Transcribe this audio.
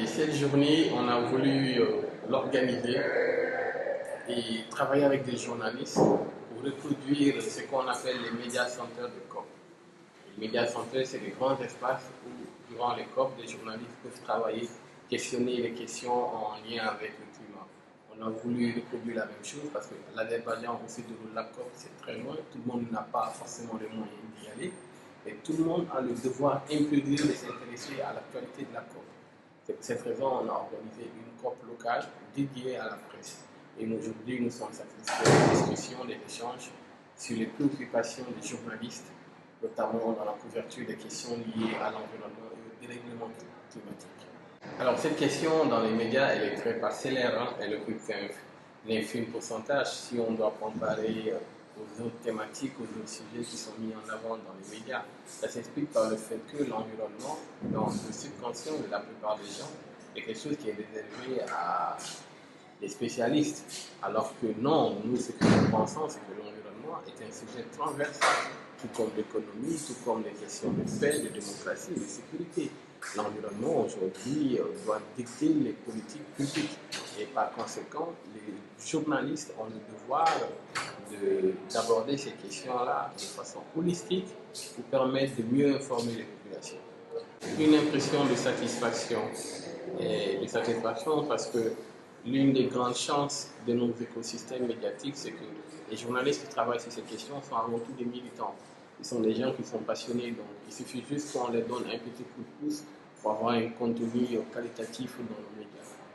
Cette journée, on a voulu l'organiser et travailler avec des journalistes pour reproduire ce qu'on appelle les médias centers de COP. Les médias centers, c'est des grands espaces où, durant les COP, des journalistes peuvent travailler, questionner les questions en lien avec le climat. On a voulu reproduire la même chose parce que l'Azerbaïdjan où se déroule la COP, c'est très loin, tout le monde n'a pas forcément les moyens d'y aller, et tout le monde a le devoir impératif de s'intéresser à l'actualité de la COP. C'est pour cette raison qu'on a organisé une COP locale dédiée à la presse. Et aujourd'hui, nous sommes satisfaits des discussions, des échanges sur les préoccupations des journalistes, notamment dans la couverture des questions liées à l'environnement et au dérèglement climatique. Alors, cette question dans les médias, elle est très parcellaire, hein, elle occupe un infime pourcentage. Si on doit comparer aux autres thématiques, aux autres sujets qui sont mis en avant dans les médias, ça s'explique par le fait que l'environnement, dans le subconscient de la plupart des gens, est quelque chose qui est réservé à des spécialistes. Alors que non, nous, ce que nous pensons, c'est que l'environnement est un sujet transversal, tout comme l'économie, tout comme les questions de paix, de démocratie, de sécurité. L'environnement, aujourd'hui, doit dicter les politiques publiques. Et par conséquent, les journalistes ont le devoir d'aborder ces questions-là de façon holistique pour permettre de mieux informer les populations. Une impression de satisfaction parce que l'une des grandes chances de nos écosystèmes médiatiques, c'est que les journalistes qui travaillent sur ces questions sont avant tout des militants. Ce sont des gens qui sont passionnés, donc il suffit juste qu'on leur donne un petit coup de pouce pour avoir un contenu qualitatif dans nos médias.